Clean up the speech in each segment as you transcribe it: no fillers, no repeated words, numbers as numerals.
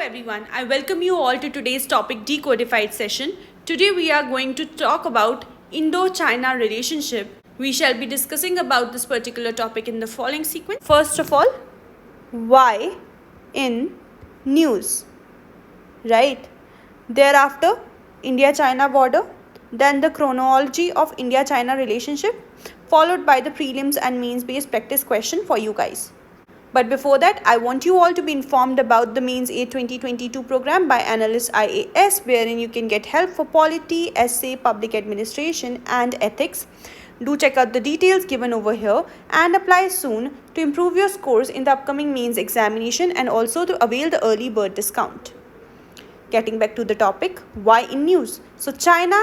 everyone, I welcome you all to today's topic Decodified session. Today we are going to talk about Indo-China relationship. We shall be discussing about this particular topic in the following sequence. First of all, why in news, right? Thereafter, India-China border, then the chronology of India-China relationship, followed by the prelims and mains based practice question for you guys. But before that, I want you all to be informed about the Mains A 2022 program by Analyst IAS, wherein you can get help for polity, essay, public administration and ethics. Do check out the details given over here and apply soon to improve your scores in the upcoming mains examination and also to avail the early bird discount. Getting back to the topic, why in news? So China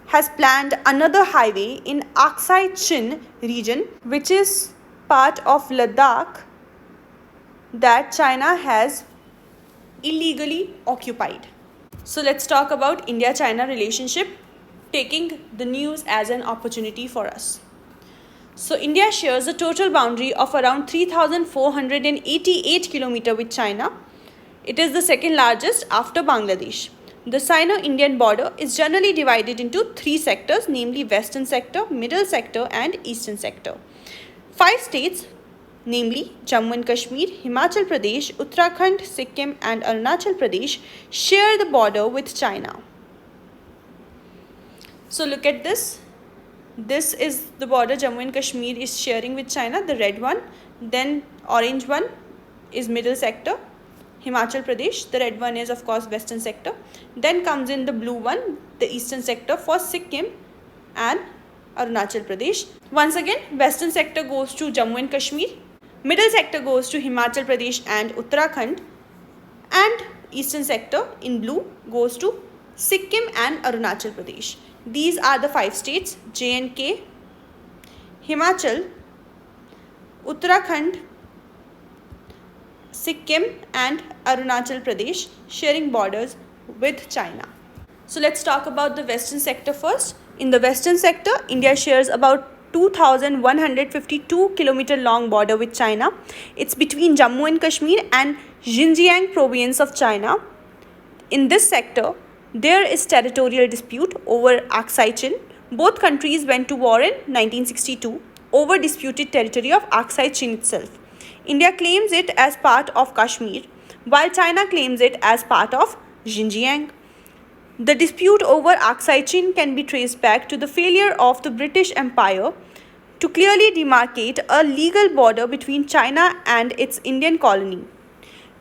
has planned another highway in aksaichin region, which is part of Ladakh, that China has illegally occupied. So let's talk about India-China relationship, taking the news as an opportunity for us. So India shares a total boundary of around 3,488 km with China. It is the second largest after Bangladesh. The Sino-Indian border is generally divided into three sectors, namely Western sector, Middle sector and Eastern sector. 5 states, namely Jammu and Kashmir, Himachal Pradesh, Uttrakhand, Sikkim and Arunachalpradesh, share the border with China. So look at this. This is the border Jammu and Kashmir is sharing with China, the red one. Then orange one is middle sector, Himachal Pradesh. The red one is of course Western sector. Then comes in the blue one, the Eastern sector for Sikkim and Arunachal Pradesh. Once again, Western sector goes to Jammu and Kashmir. Middle sector goes to Himachal Pradesh and Uttarakhand, and Eastern sector in blue goes to Sikkim and Arunachal Pradesh. These are the 5 states: J&K, Himachal, Uttarakhand, Sikkim and Arunachal Pradesh sharing borders with China. So let's talk about the Western sector first. In the Western sector, India shares about 2,152 km long border with China. It's between Jammu and Kashmir and Xinjiang province of China. In this sector, there is territorial dispute over aksaichin. Both countries went to war in 1962 over disputed territory of aksaichin itself. India claims it as part of Kashmir, while China claims it as part of Xinjiang. The dispute over aksaichin can be traced back to the failure of the British Empire to clearly demarcate a legal border between China and its Indian colony.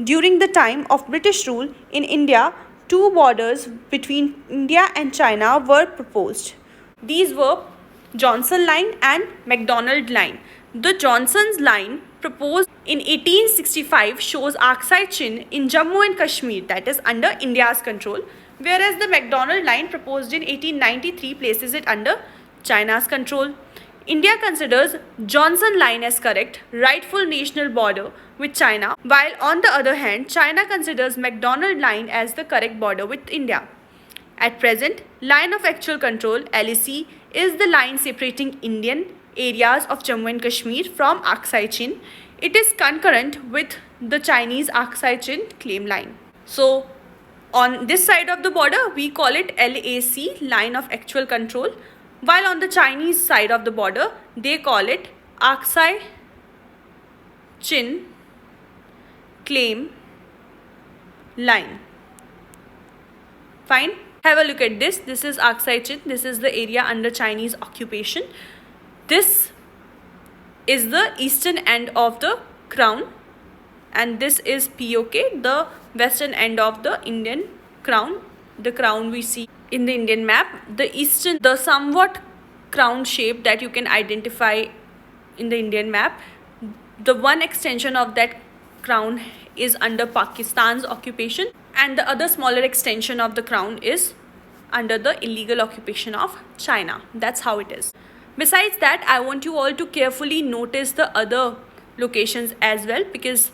During the time of British rule in India, 2 borders between India and China were proposed. These were Johnson Line and Mcdonald Line. The Johnson's Line proposed in 1865 shows aksaichin in Jammu and Kashmir, that is under India's control, whereas the Mcdonald Line proposed in 1893 places it under China's control. India considers Johnson Line as correct, rightful national border with China, while on the other hand, China considers Mcdonald Line as the correct border with India. At present, Line of Actual Control (LAC) is the line separating Indian areas of Jammu and Kashmir from aksaichin. It is concurrent with the Chinese aksaichin claim line. So, on this side of the border, we call it LAC, Line of Actual Control, while on the Chinese side of the border, they call it aksaichin claim line. Fine. Have a look at this. This is aksaichin. This is the area under Chinese occupation. This is the eastern end of the crown, and this is POK, the western end of the Indian crown. The crown we see in the Indian map, the somewhat crown shape that you can identify in the Indian map, the one extension of that crown is under Pakistan's occupation, and the other smaller extension of the crown is under the illegal occupation of China. That's how it is. Besides that, I want you all to carefully notice the other locations as well, because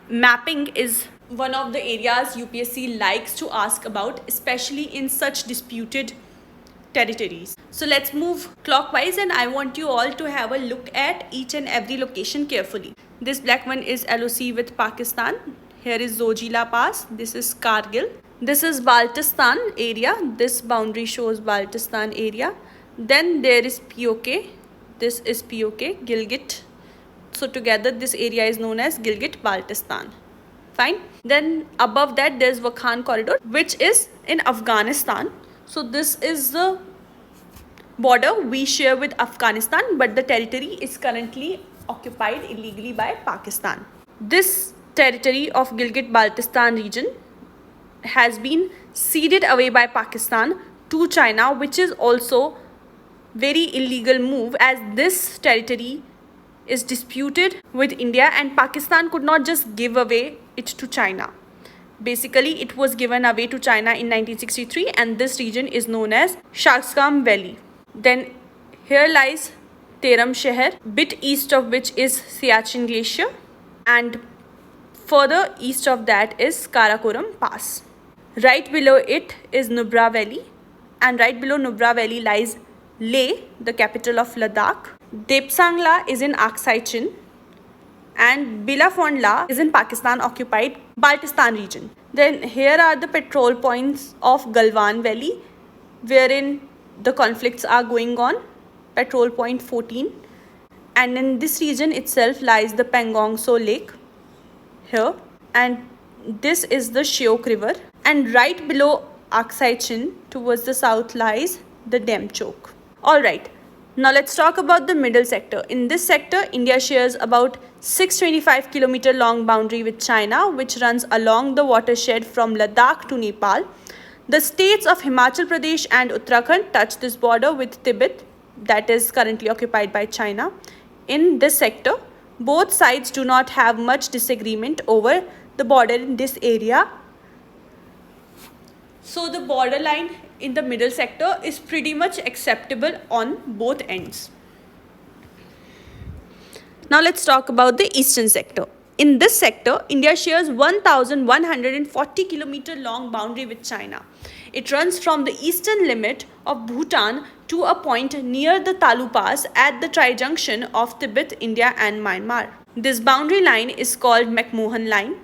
mapping is one of the areas UPSC likes to ask about, especially in such disputed territories. So let's move clockwise, and I want you all to have a look at each and every location carefully. This black one is LOC with Pakistan, Here is Zojila Pass. This is Kargil. This is Baltistan area. This boundary shows Baltistan area. Then there is POK. This is POK, Gilgit. So together this area is known as Gilgitbaltistan. Fine. Then above that there is Wakhan corridor, which is in Afghanistan. So this is the border we share with Afghanistan, but the territory is currently occupied illegally by Pakistan. This territory of Gilgit-Baltistan region has been ceded away by Pakistan to China, which is also very illegal move, as this territory is disputed with India and Pakistan could not just give away it to China. Basically, it was given away to China in 1963 and this region is known as Shaksgam Valley. Then here lies Teram Shahar, bit east of which is Siachen Glacier, and further east of that is Karakoram Pass. Right below it is Nubravalley, and right below Nubravalley lies Leh, the capital of Ladakh. Depsangla is in Aksaichin, and Bilafondla is in Pakistan occupied Baltistan region. Then here are the patrol points of Galwan Valley, wherein the conflicts are going on. Patrol point 14, and in this region itself lies the Pangong So Lake here, and this is the Sheok River, and right below Aksaichin towards the south lies the Demchok. Alright, now let's talk about the middle sector. In this sector, India shares about 625 km long boundary with China, which runs along the watershed from Ladakh to Nepal. The states of Himachal Pradesh and Uttrakhand touch this border with Tibet, that is currently occupied by China. In this sector, both sides do not have much disagreement over the border in this area. So the borderline in the middle sector is pretty much acceptable on both ends. Now let's talk about the eastern sector. In this sector, India shares 1,140 km long boundary with China. It runs from the eastern limit of Bhutan to a point near the Talu Pass at the tri-junction of Tibet, India and Myanmar. This boundary line is called McMahon Line.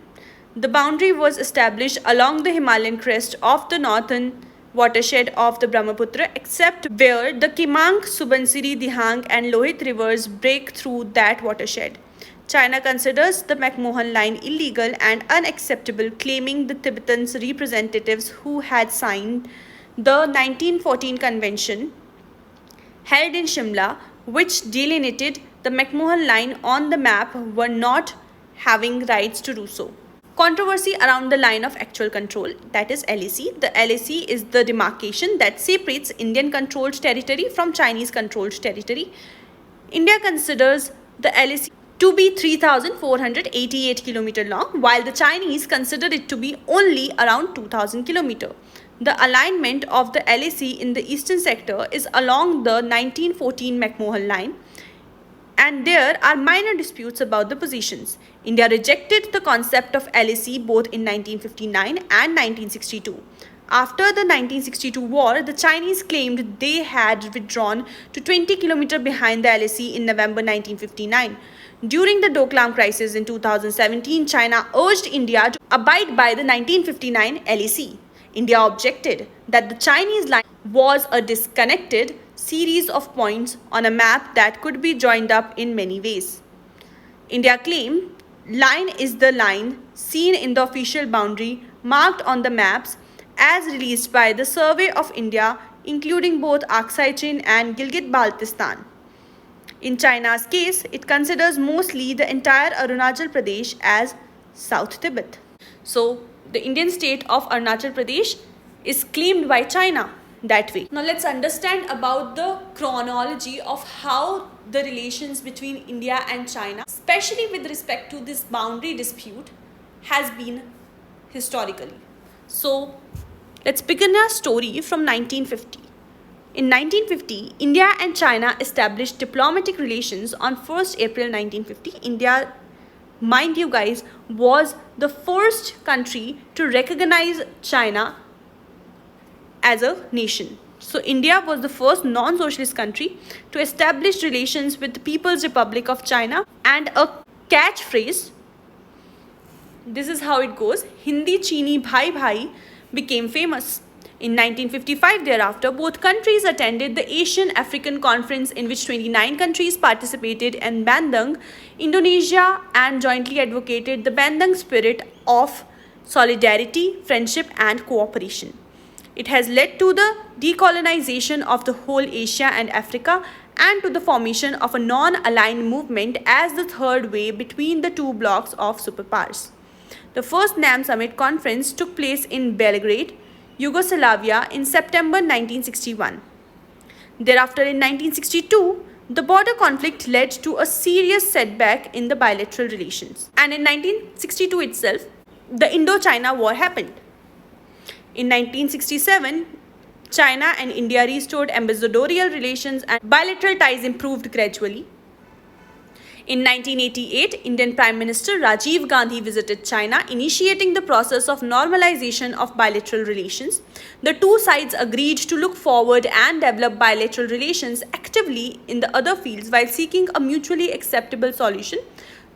The boundary was established along the Himalayan crest of the northern watershed of the Brahmaputra, except where the Kimang, Subansiri, Dihang and Lohit rivers break through that watershed. China considers the McMahon Line illegal and unacceptable, claiming the Tibetans' representatives who had signed the 1914 convention held in Shimla, which delineated the McMahon Line on the map, were not having rights to do so. Controversy around the line of actual control, that is LAC. The LAC is the demarcation that separates Indian controlled territory from Chinese controlled territory. India considers the LAC to be 3,488 km long, while the Chinese consider it to be only around 2,000 km. The alignment of the LAC in the eastern sector is along the 1914 McMahon Line, and there are minor disputes about the positions. India rejected the concept of LAC both in 1959 and 1962. After the 1962 war, the Chinese claimed they had withdrawn to 20 km behind the LAC in November 1959. During the Doklam crisis in 2017, China urged India to abide by the 1959 LAC. India objected that the Chinese line was a disconnected series of points on a map that could be joined up in many ways. India claimed line is the line seen in the official boundary marked on the maps as released by the Survey of India, including both Aksaichin and Gilgit-Baltistan. In China's case, it considers mostly the entire Arunachal Pradesh as South Tibet. So, the Indian state of Arunachal Pradesh is claimed by China that way. Now, let's understand about the chronology of how the relations between India and China, especially with respect to this boundary dispute, has been historically. So, let's begin our story from 1950. In 1950, India and China established diplomatic relations on 1st April 1950. India, mind you guys, was the first country to recognize China as a nation. So India was the first non-socialist country to establish relations with the People's Republic of China, and a catchphrase this is how it goes. Hindi Chini Bhai Bhai became famous. In 1955, thereafter, both countries attended the Asian African Conference, in which 29 countries participated in Bandung, Indonesia, and jointly advocated the Bandung spirit of solidarity, friendship, and cooperation. It has led to the decolonization of the whole Asia and Africa and to the formation of a non-aligned movement as the third way between the two blocs of superpowers. The first NAM Summit Conference took place in Belgrade, Yugoslavia in September 1961. Thereafter, in 1962, the border conflict led to a serious setback in the bilateral relations. And in 1962 itself, the Indochina War happened. In 1967, China and India restored ambassadorial relations and bilateral ties improved gradually. In 1988, Indian Prime Minister Rajiv Gandhi visited China, initiating the process of normalization of bilateral relations. The two sides agreed to look forward and develop bilateral relations actively in the other fields while seeking a mutually acceptable solution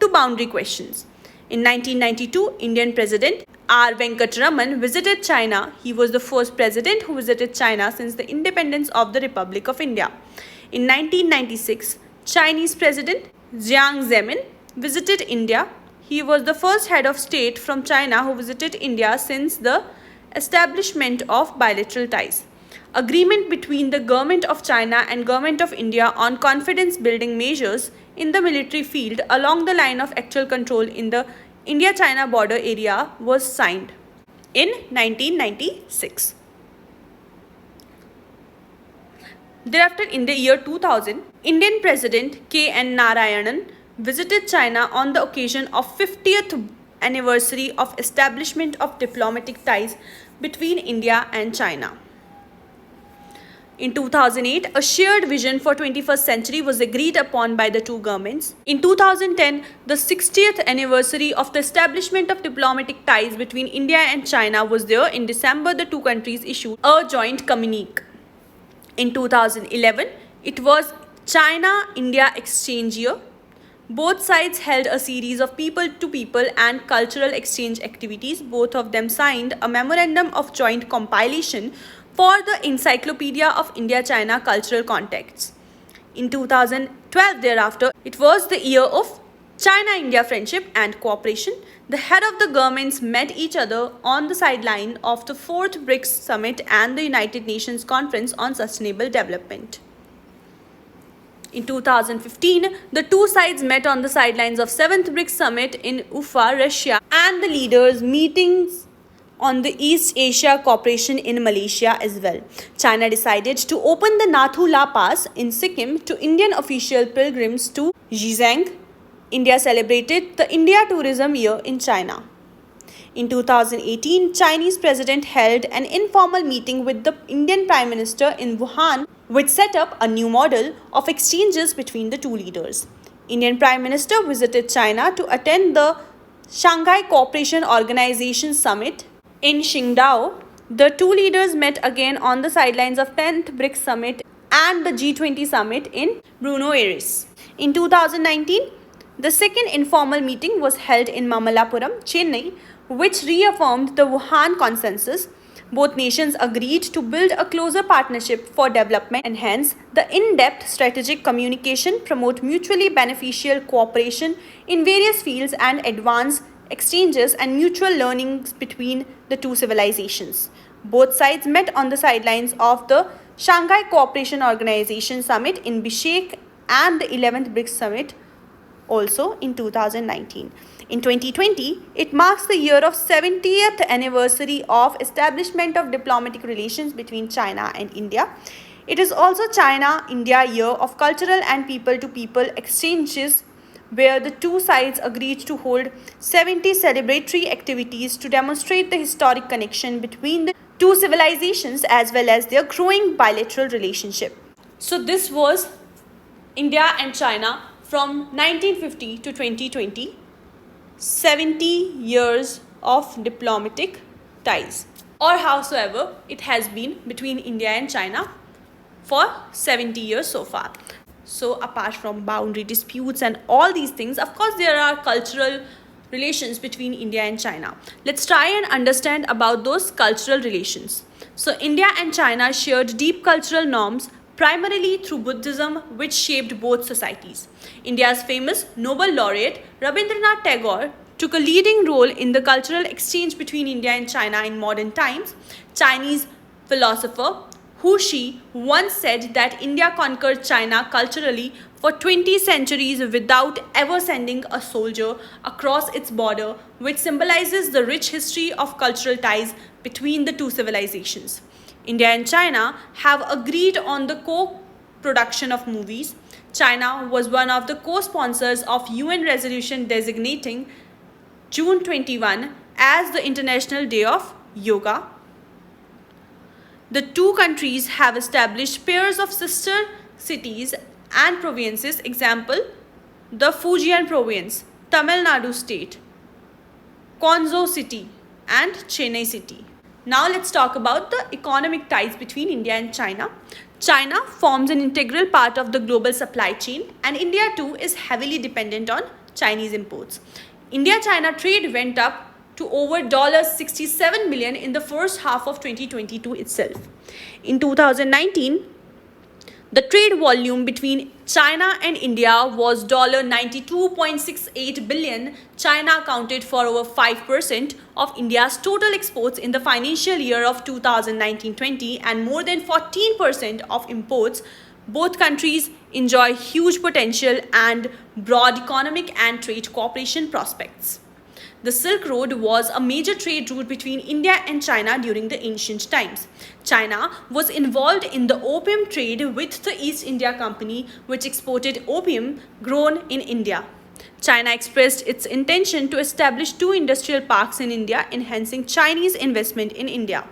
to boundary questions. In 1992, Indian President R. Venkataraman visited China. He was the first president who visited China since the independence of the Republic of India. In 1996, Chinese President Jiang Zemin visited India. He was the first head of state from China who visited India since the establishment of bilateral ties. Agreement between the Government of China and Government of India on confidence-building measures in the military field along the line of actual control in the India-China border area was signed in 1996. Thereafter, in the year 2000, Indian President K.N. Narayanan visited China on the occasion of 50th anniversary of establishment of diplomatic ties between India and China. In 2008, a shared vision for 21st century was agreed upon by the two governments. In 2010, the 60th anniversary of the establishment of diplomatic ties between India and China was there. In December, the two countries issued a joint communique. In 2011, it was China-India exchange year. Both sides held a series of people-to-people and cultural exchange activities. Both of them signed a memorandum of joint compilation for the Encyclopedia of India-China Cultural Contexts. In 2012, thereafter, it was the year of China-India friendship and cooperation. The head of the governments met each other on the sideline of the 4th BRICS Summit and the United Nations Conference on Sustainable Development. In 2015, the two sides met on the sidelines of 7th BRICS Summit in Ufa, Russia, and the leaders' meetings on the East Asia Cooperation in Malaysia as well. China decided to open the Nathu La Pass in Sikkim to Indian official pilgrims to Xijinping. India celebrated the India Tourism Year in China. In 2018, Chinese President held an informal meeting with the Indian Prime Minister in Wuhan, which set up a new model of exchanges between the two leaders. Indian Prime Minister visited China to attend the Shanghai Cooperation Organization Summit in Qingdao. The two leaders met again on the sidelines of 10th BRICS Summit and the G20 Summit in Buenos Aires. In 2019, the second informal meeting was held in Mamallapuram, Chennai, which reaffirmed the Wuhan Consensus. Both nations agreed to build a closer partnership for development, enhance the in-depth strategic communication, promote mutually beneficial cooperation in various fields, and advance exchanges and mutual learnings between the two civilizations. Both sides met on the sidelines of the Shanghai Cooperation Organization Summit in Bishkek and the 11th BRICS Summit also in 2019. In 2020, it marks the year of 70th anniversary of establishment of diplomatic relations between China and India. It is also China-India Year of Cultural and People-to-People Exchanges, where the two sides agreed to hold 70 celebratory activities to demonstrate the historic connection between the two civilizations as well as their growing bilateral relationship. So this was India and China from 1950 to 2020, 70 years of diplomatic ties, or howsoever it has been between India and China for 70 years so far. So apart from boundary disputes and all these things, of course there are cultural relations between India and China. Let's try and understand about those cultural relations. So India and China shared deep cultural norms primarily through Buddhism, which shaped both societies. India's famous Nobel laureate Rabindranath Tagore took a leading role in the cultural exchange between India and China in modern times. Chinese philosopher Hu Shi once said that India conquered China culturally for 20 centuries without ever sending a soldier across its border, which symbolizes the rich history of cultural ties between the two civilizations. India and China have agreed on the co-production of movies. China was one of the co-sponsors of UN resolution designating June 21 as the International Day of Yoga. The two countries have established pairs of sister cities and provinces, example, the Fujian province, Tamil Nadu state, Quanzhou city and Chennai city. Now let's talk about the economic ties between India and China. China forms an integral part of the global supply chain, and India too is heavily dependent on Chinese imports. India-China trade went up to over $67 billion in the first half of 2022 itself. In 2019, the trade volume between China and India was $92.68 billion. China accounted for over 5% of India's total exports in the financial year of 2019-20 and more than 14% of imports. Both countries enjoy huge potential and broad economic and trade cooperation prospects. The Silk Road was a major trade route between India and China during the ancient times. China was involved in the opium trade with the East India Company, which exported opium grown in India. China expressed its intention to establish 2 industrial parks in India, enhancing Chinese investment in India.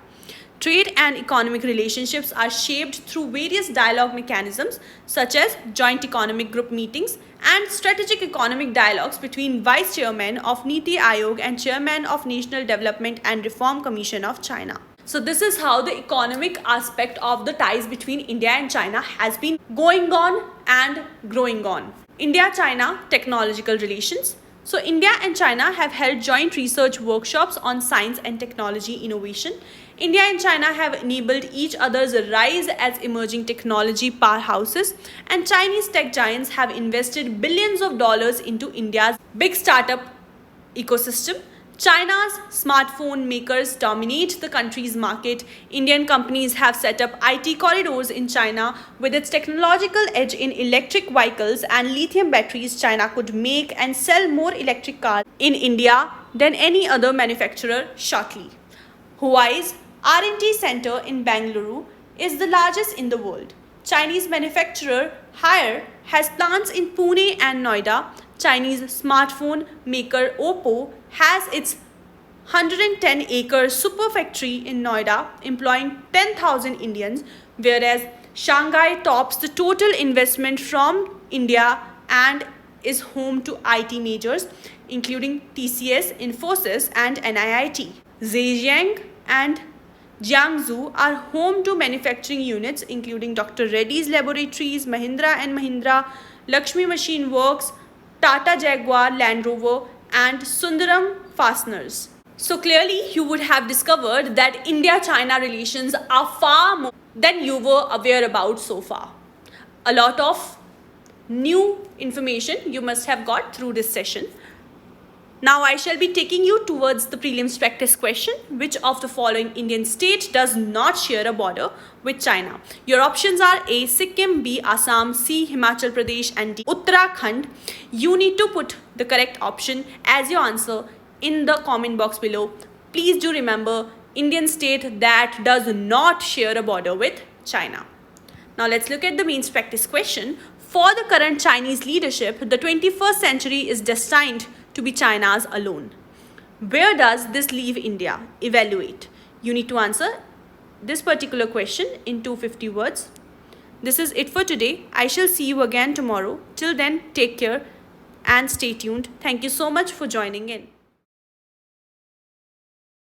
Trade and economic relationships are shaped through various dialogue mechanisms such as joint economic group meetings and strategic economic dialogues between Vice Chairman of Niti Aayog and Chairman of National Development and Reform Commission of China. So this is how the economic aspect of the ties between India and China has been going on and growing on. India-China technological relations. So India and China have held joint research workshops on science and technology innovation. India and China have enabled each other's rise as emerging technology powerhouses, and Chinese tech giants have invested billions of dollars into India's big startup ecosystem. China's smartphone makers dominate the country's market. Indian companies have set up IT corridors in China. With its technological edge in electric vehicles and lithium batteries, China could make and sell more electric cars in India than any other manufacturer shortly. Huawei's R&D center in Bengaluru is the largest in the world. Chinese manufacturer Haier has plants in Pune and Noida. Chinese smartphone maker Oppo has its 110-acre super factory in Noida, employing 10,000 Indians, whereas Shanghai tops the total investment from India and is home to IT majors, including TCS, Infosys, and NIIT. Zhejiang and Jiangsu are home to manufacturing units, including Dr. Reddy's Laboratories, Mahindra and Mahindra, Lakshmi Machine Works, Tata Jaguar Land Rover, and Sundaram Fasteners. So clearly you would have discovered that India-China relations are far more than you were aware about so far. A lot of new information you must have got through this session. Now I shall be taking you towards the prelims practice question. Which of the following Indian state does not share a border with China? Your options are A. Sikkim, B. Assam, C. Himachal Pradesh, and D. Uttarakhand. You need to put the correct option as your answer in the comment box below. Please do remember, Indian state that does not share a border with China. Now let's look at the mains practice question. For the current Chinese leadership, the 21st century is destined to be China's alone. Where does this leave India? Evaluate. You need to answer this particular question in 250 words. This is it for today. I shall see you again tomorrow. Till then, take care and stay tuned. Thank you so much for joining in.